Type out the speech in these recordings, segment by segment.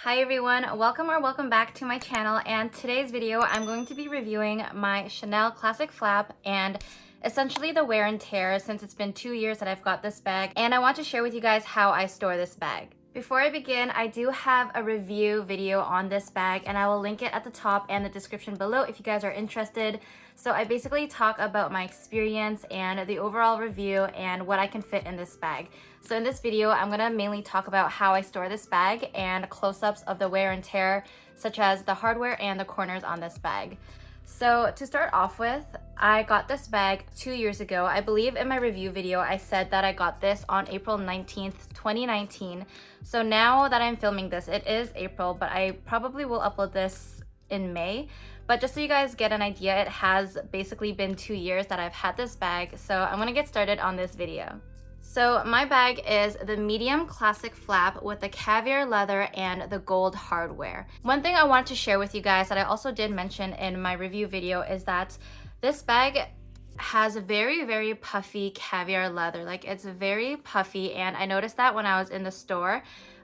Hi everyone, welcome back to my channel, and today's video I'm going to be reviewing my Chanel Classic Flap and essentially the wear and tear since it's been 2 years that I've got this bag, and I want to share with you guys how I store this bag. Before I begin, I do have a review video on this bag and I will link it at the top and the description below if you guys are interested. So I basically talk about my experience and the overall review and what I can fit in this bag. So in this video, I'm gonna mainly talk about how I store this bag and close-ups of the wear and tear, such as the hardware and the corners on this bag. So to start off with, I got this bag 2 years ago. I believe in my review video, I said that I got this on April 19th, 2019. So now that I'm filming this, it is April, but I probably will upload this in May. But just so you guys get an idea, it has basically been 2 years that I've had this bag. So I'm gonna get started on this video. So my bag is the medium classic flap with the caviar leather and the gold hardware. One thing I wanted to share with you guys that I also did mention in my review video is that this bag has very puffy caviar leather. Like, it's very puffy, and I noticed that when I was in the store.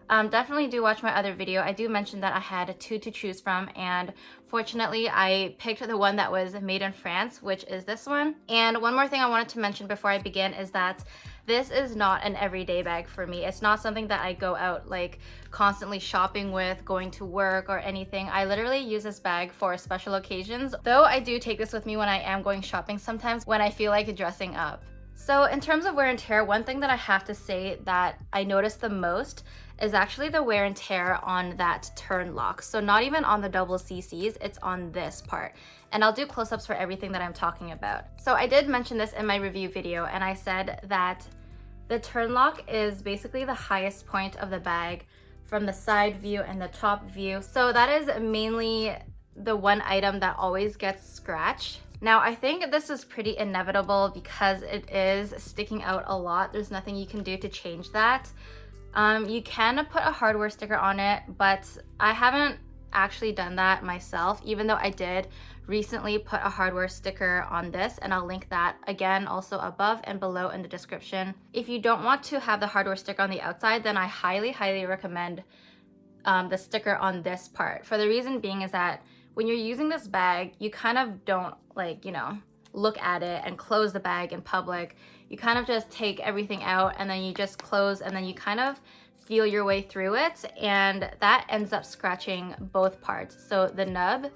Definitely do watch my other video. I do mention that I had two to choose from, and fortunately I picked the one that was made in France, which is this one. And one more thing I wanted to mention before I begin is that this is not an everyday bag for me. It's not something that I go out like constantly shopping with, going to work or anything. I literally use this bag for special occasions, though I do take this with me when I am going shopping sometimes when I feel like dressing up. So in terms of wear and tear, one thing that I have to say that I noticed the most is actually the wear and tear on that turn lock. So not even on the double CCs, it's on this part. And I'll do close-ups for everything that I'm talking about. So I did mention this in my review video, and I said that the turn lock is basically the highest point of the bag from the side view and the top view. So that is mainly the one item that always gets scratched. Now, I think this is pretty inevitable because it is sticking out a lot. There's nothing you can do to change that. You can put a hardware sticker on it, but I haven't actually done that myself, even though I did recently put a hardware sticker on this, and I'll link that again also above and below in the description. If you don't want to have the hardware sticker on the outside, then I highly recommend the sticker on this part. For the reason being is that when you're using this bag, you kind of don't look at it and close the bag in public. You kind of just take everything out and then you just close, and then you kind of feel your way through it, and that ends up scratching both parts, so the nub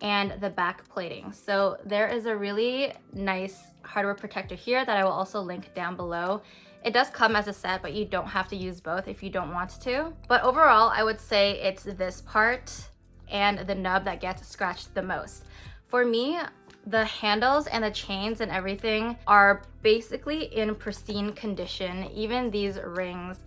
and the back plating. So there is a really nice hardware protector here that I will also link down below. It does come as a set, but you don't have to use both if you don't want to. But overall, I would say it's this part and the nub that gets scratched the most. For me, the handles and the chains and everything are basically in pristine condition, even these rings.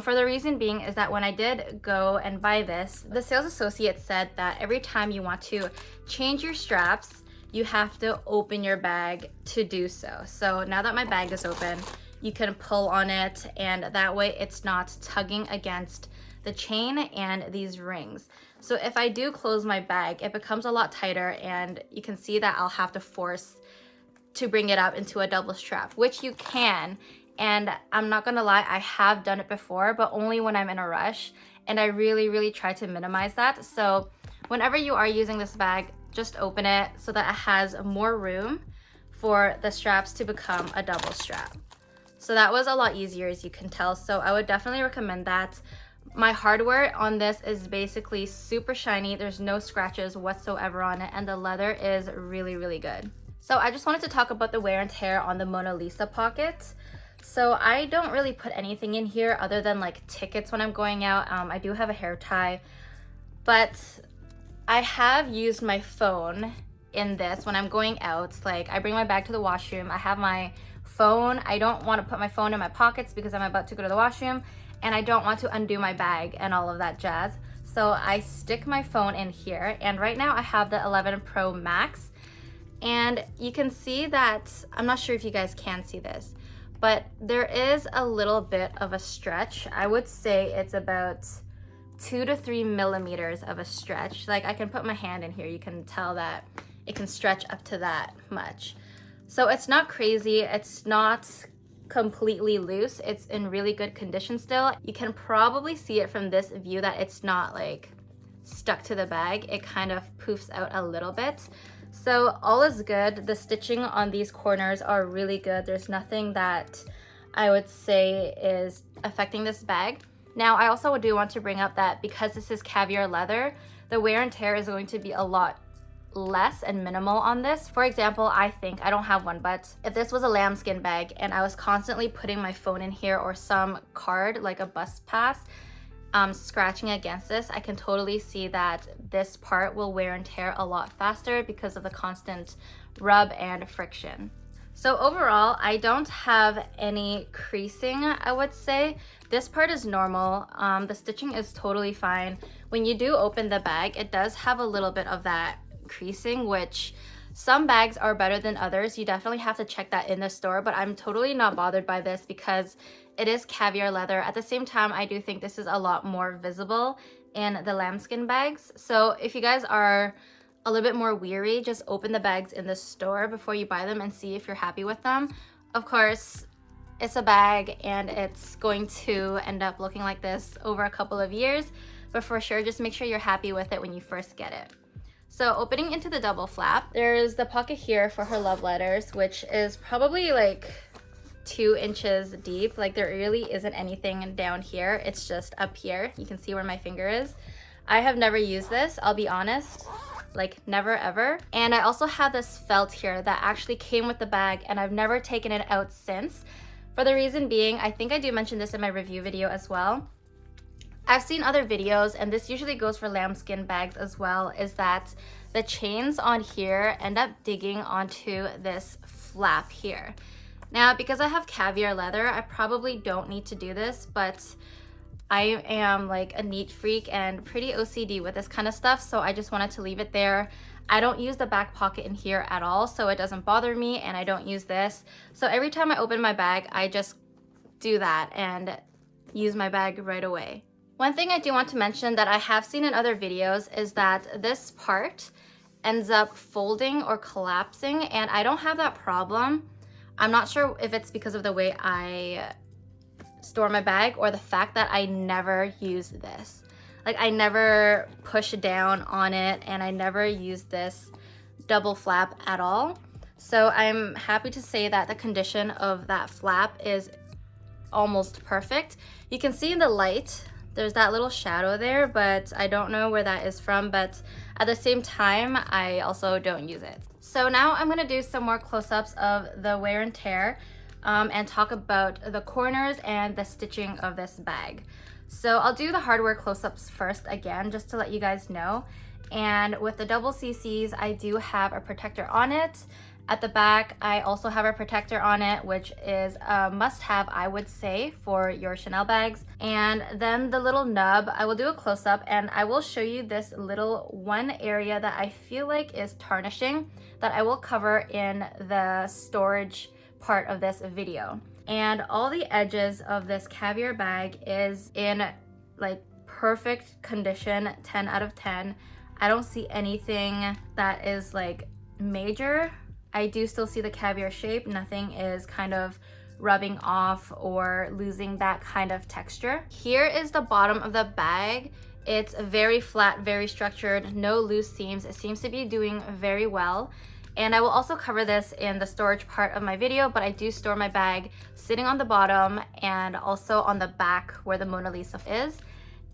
For the reason being is that when I did go and buy this, the sales associate said that every time you want to change your straps, you have to open your bag to do so. So now that my bag is open, you can pull on it, and that way it's not tugging against the chain and these rings. So if I do close my bag, it becomes a lot tighter, and you can see that I'll have to force to bring it up into a double strap, which you can. And I'm not gonna lie, I have done it before, but only when I'm in a rush, and I really try to minimize that. So whenever you are using this bag, just open it so that it has more room for the straps to become a double strap. So that was a lot easier, as you can tell. So I would definitely recommend that. My hardware on this is basically super shiny. There's no scratches whatsoever on it, and the leather is really good. So I just wanted to talk about the wear and tear on the Mona Lisa pocket. So I don't really put anything in here other than like tickets when I'm going out. I do have a hair tie, but I have used my phone in this when I'm going out. Like, I bring my bag to the washroom, I have my phone. I don't want to put my phone in my pockets because I'm about to go to the washroom, and I don't want to undo my bag and all of that jazz. So I stick my phone in here, and right now I have the 11 Pro Max, and you can see that, I'm not sure if you guys can see this, but there is a little bit of a stretch. I would say it's about 2 to 3 millimeters of a stretch. Like, I can put my hand in here, you can tell that it can stretch up to that much. So it's not crazy, it's not completely loose. It's in really good condition still. You can probably see it from this view that it's not like stuck to the bag. It kind of poofs out a little bit. So all is good. The stitching on these corners are really good. There's nothing that I would say is affecting this bag. Now, I also do want to bring up that because this is caviar leather, the wear and tear is going to be a lot less and minimal on this. For example, I don't have one, but if this was a lambskin bag and I was constantly putting my phone in here or some card like a bus pass, scratching against this, I can totally see that this part will wear and tear a lot faster because of the constant rub and friction. So overall, I don't have any creasing, I would say. This part is normal. The stitching is totally fine. When you do open the bag, it does have a little bit of that creasing, which some bags are better than others. You definitely have to check that in the store, but I'm totally not bothered by this because it is caviar leather. At the same time, I do think this is a lot more visible in the lambskin bags. So if you guys are a little bit more weary, just open the bags in the store before you buy them and see if you're happy with them. Of course, it's a bag and it's going to end up looking like this over a couple of years, but for sure, just make sure you're happy with it when you first get it. So opening into the double flap, there's the pocket here for her love letters, which is probably like 2 inches deep. Like there really isn't anything down here. It's just up here. You can see where my finger is. I have never used this, I'll be honest. Like never ever. And I also have this felt here that actually came with the bag and I've never taken it out since. For the reason being, I think I do mention this in my review video as well. I've seen other videos, and this usually goes for lambskin bags as well, is that the chains on here end up digging onto this flap here. Now, because I have caviar leather, I probably don't need to do this, but I am like a neat freak and pretty OCD with this kind of stuff, so I just wanted to leave it there. I don't use the back pocket in here at all, so it doesn't bother me, and I don't use this. So every time I open my bag, I just do that and use my bag right away. One thing I do want to mention that I have seen in other videos is that this part ends up folding or collapsing, and I don't have that problem. I'm not sure if it's because of the way I store my bag or the fact that I never use this. Like I never push down on it and I never use this double flap at all. So I'm happy to say that the condition of that flap is almost perfect. You can see in the light, there's that little shadow there, but I don't know where that is from, but at the same time, I also don't use it. So now I'm gonna do some more close-ups of the wear and tear and talk about the corners and the stitching of this bag. So I'll do the hardware close-ups first again, just to let you guys know. And with the double CCs, I do have a protector on it. At the back, I also have a protector on it, which is a must-have, I would say, for your Chanel bags. And then the little nub, I will do a close-up and I will show you this little one area that I feel like is tarnishing that I will cover in the storage part of this video. And all the edges of this caviar bag is in like perfect condition, 10 out of 10. I don't see anything that is like major. I do still see the caviar shape. Nothing is kind of rubbing off or losing that kind of texture. Here is the bottom of the bag. It's very flat, very structured, no loose seams. It seems to be doing very well. And I will also cover this in the storage part of my video, but I do store my bag sitting on the bottom and also on the back where the Mona Lisa is.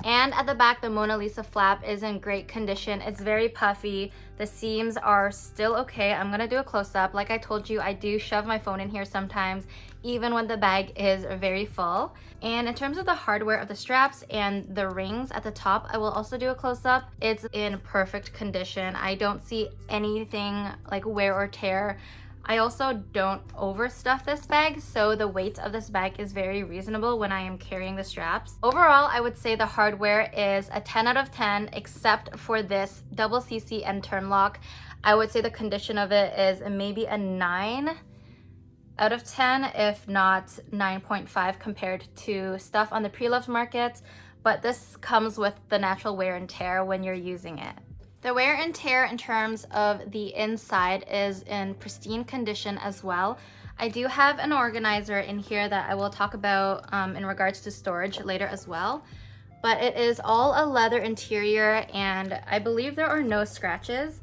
And at the back, the Mona Lisa flap is in great condition. It's very puffy. The seams are still okay. I'm gonna do a close-up. Like I told you, I do shove my phone in here sometimes, even when the bag is very full. And in terms of the hardware of the straps and the rings at the top, I will also do a close-up. It's in perfect condition. I don't see anything like wear or tear. I also don't overstuff this bag, so the weight of this bag is very reasonable when I am carrying the straps. Overall, I would say the hardware is a 10 out of 10, except for this double CC and turn lock. I would say the condition of it is maybe a 9 out of 10, if not 9.5 compared to stuff on the pre-loved market, but this comes with the natural wear and tear when you're using it. The wear and tear in terms of the inside is in pristine condition as well. I do have an organizer in here that I will talk about in regards to storage later as well. But it is all a leather interior and I believe there are no scratches.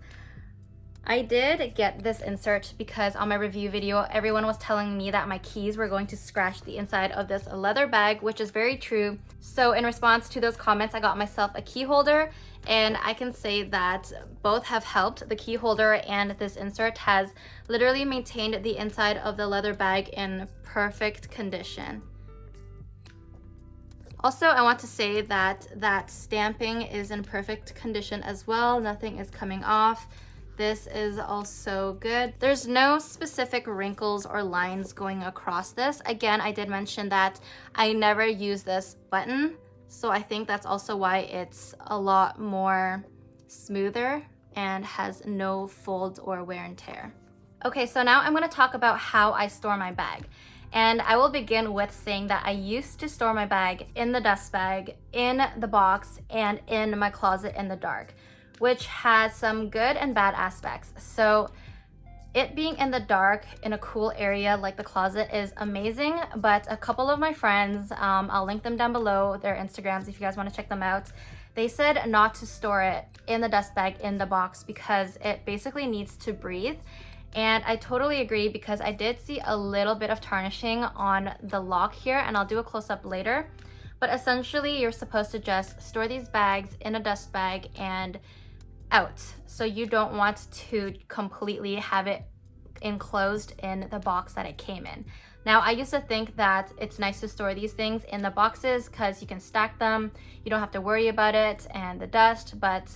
I did get this insert because on my review video, everyone was telling me that my keys were going to scratch the inside of this leather bag, which is very true. So in response to those comments, I got myself a key holder, and I can say that both have helped. The key holder and this insert has literally maintained the inside of the leather bag in perfect condition. Also, I want to say that that stamping is in perfect condition as well. Nothing is coming off. This is also good. There's no specific wrinkles or lines going across this. Again, I did mention that I never use this button, so I think that's also why it's a lot more smoother and has no folds or wear and tear. Okay, so now I'm going to talk about how I store my bag. And I will begin with saying that I used to store my bag in the dust bag, in the box, and in my closet in the dark, which has some good and bad aspects. So it being in the dark in a cool area like the closet is amazing, but a couple of my friends, I'll link them down below, their Instagrams if you guys want to check them out, they said not to store it in the dust bag in the box because it basically needs to breathe. And I totally agree because I did see a little bit of tarnishing on the lock here, and I'll do a close-up later. But essentially you're supposed to just store these bags in a dust bag and out. So you don't want to completely have it enclosed in the box that it came in. Now, I used to think that it's nice to store these things in the boxes because you can stack them, you don't have to worry about it and the dust, but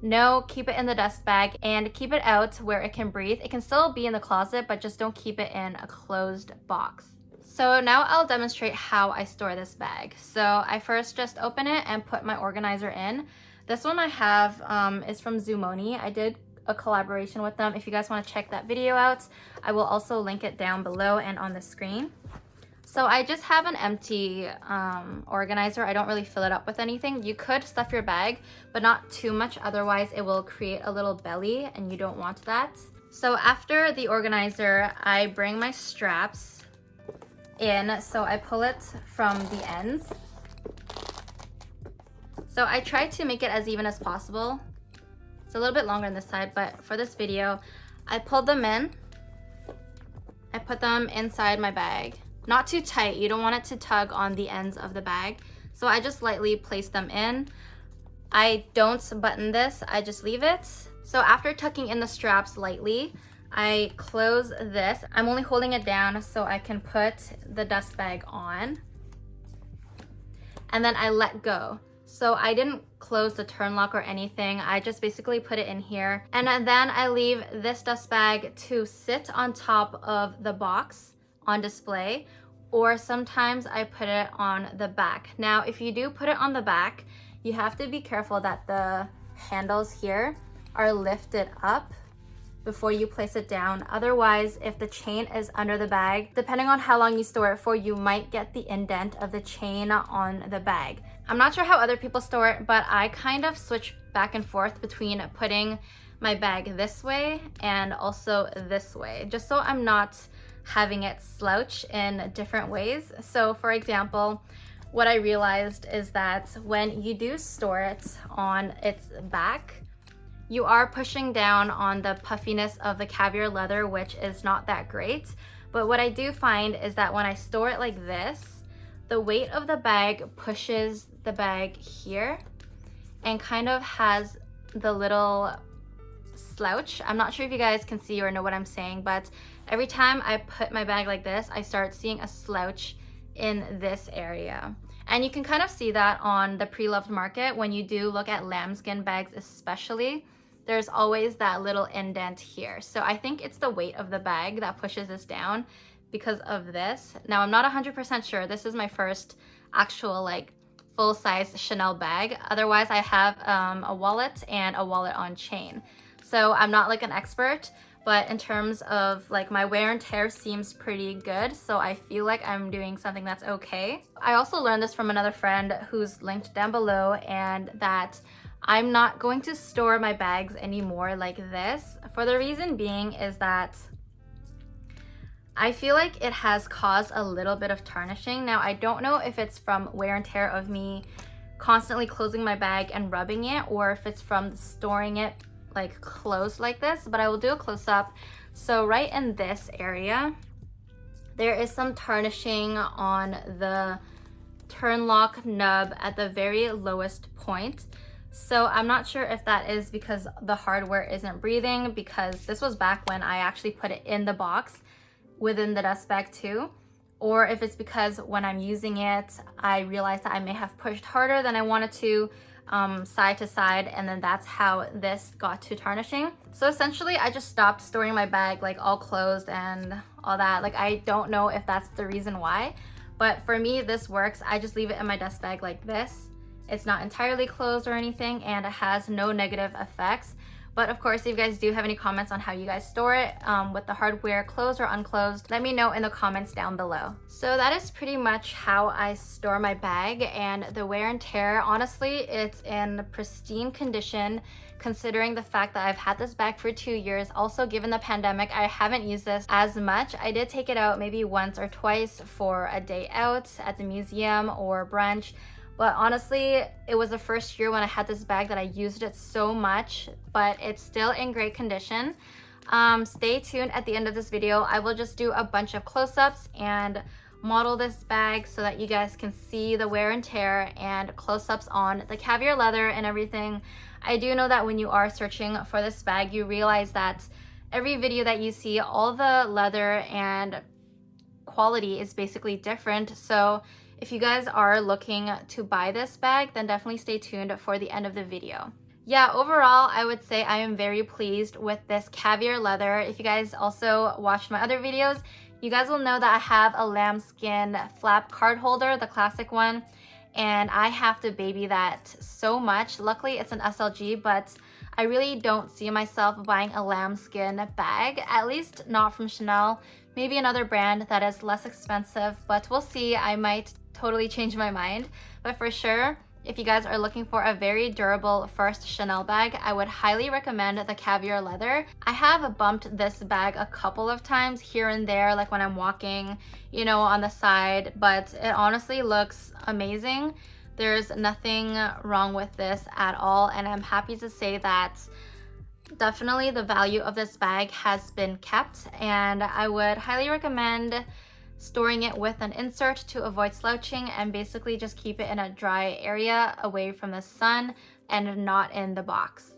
no, keep it in the dust bag and keep it out where it can breathe. It can still be in the closet, but just don't keep it in a closed box. So now I'll demonstrate how I store this bag. So I first just open it and put my organizer in. This one I have is from Zumoni. I did a collaboration with them. If you guys want to check that video out, I will also link it down below and on the screen. So I just have an empty organizer. I don't really fill it up with anything. You could stuff your bag, but not too much. Otherwise, it will create a little belly and you don't want that. So after the organizer, I bring my straps in. So I pull it from the ends. So I try to make it as even as possible. It's a little bit longer on this side, but for this video, I pulled them in. I put them inside my bag. Not too tight, you don't want it to tug on the ends of the bag. So I just lightly place them in. I don't button this, I just leave it. So after tucking in the straps lightly, I close this. I'm only holding it down so I can put the dust bag on. And then I let go. So I didn't close the turn lock or anything. I just basically put it in here. And then I leave this dust bag to sit on top of the box on display, or sometimes I put it on the back. Now, if you do put it on the back, you have to be careful that the handles here are lifted up before you place it down. Otherwise, if the chain is under the bag, depending on how long you store it for, you might get the indent of the chain on the bag. I'm not sure how other people store it, but I kind of switch back and forth between putting my bag this way and also this way, just so I'm not having it slouch in different ways. So for example, what I realized is that when you do store it on its back, you are pushing down on the puffiness of the caviar leather, which is not that great. But what I do find is that when I store it like this, the weight of the bag pushes the bag here and kind of has the little slouch. I'm not sure if you guys can see or know what I'm saying, but every time I put my bag like this, I start seeing a slouch in this area. And you can kind of see that on the pre-loved market when you do look at lambskin bags especially. There's always that little indent here. So I think it's the weight of the bag that pushes this down because of this. Now I'm not 100% sure. This is my first actual like full-size Chanel bag. Otherwise I have a wallet and a wallet on chain. So I'm not like an expert, but in terms of like my wear and tear seems pretty good. So I feel like I'm doing something that's okay. I also learned this from another friend who's linked down below, and that I'm not going to store my bags anymore like this. For the reason being is that I feel like it has caused a little bit of tarnishing. Now, I don't know if it's from wear and tear of me constantly closing my bag and rubbing it, or if it's from storing it like closed like this, but I will do a close-up. So right in this area, there is some tarnishing on the turn lock nub at the very lowest point. So I'm not sure if that is because the hardware isn't breathing, because this was back when I actually put it in the box within the dust bag too, or if it's because when I'm using it, I realized that I may have pushed harder than I wanted to, side to side, and then that's how this got to tarnishing. So essentially I just stopped storing my bag like all closed and all that. Like, I don't know if that's the reason why, but for me this works. I just leave it in my dust bag like this. It's not entirely closed or anything, and it has no negative effects. But of course, if you guys do have any comments on how you guys store it with the hardware closed or unclosed, let me know in the comments down below. So that is pretty much how I store my bag, and the wear and tear, honestly, it's in pristine condition considering the fact that I've had this bag for 2 years. Also, given the pandemic, I haven't used this as much. I did take it out maybe once or twice for a day out at the museum or brunch. But honestly, it was the first year when I had this bag that I used it so much, but it's still in great condition. Stay tuned at the end of this video. I will just do a bunch of close-ups and model this bag so that you guys can see the wear and tear, and close-ups on the caviar leather and everything. I do know that when you are searching for this bag, you realize that every video that you see, all the leather and quality is basically different. So if you guys are looking to buy this bag, then definitely stay tuned for the end of the video. Yeah, overall, I would say I am very pleased with this caviar leather. If you guys also watched my other videos, you guys will know that I have a lambskin flap card holder, the classic one, and I have to baby that so much. Luckily, it's an SLG, but I really don't see myself buying a lambskin bag, at least not from Chanel. Maybe another brand that is less expensive, but we'll see. I might totally change my mind. But for sure, if you guys are looking for a very durable first Chanel bag, I would highly recommend the caviar leather. I have bumped this bag a couple of times here and there, like when I'm walking, you know, on the side, but it honestly looks amazing. There's nothing wrong with this at all, and I'm happy to say that definitely the value of this bag has been kept, and I would highly recommend storing it with an insert to avoid slouching, and basically just keep it in a dry area away from the sun and not in the box.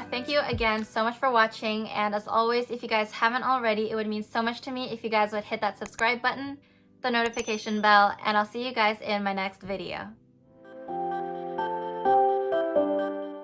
thank you again so much for watching, and as always, if you guys haven't already, it would mean so much to me if you guys would hit that subscribe button, the notification bell, and I'll see you guys in my next video.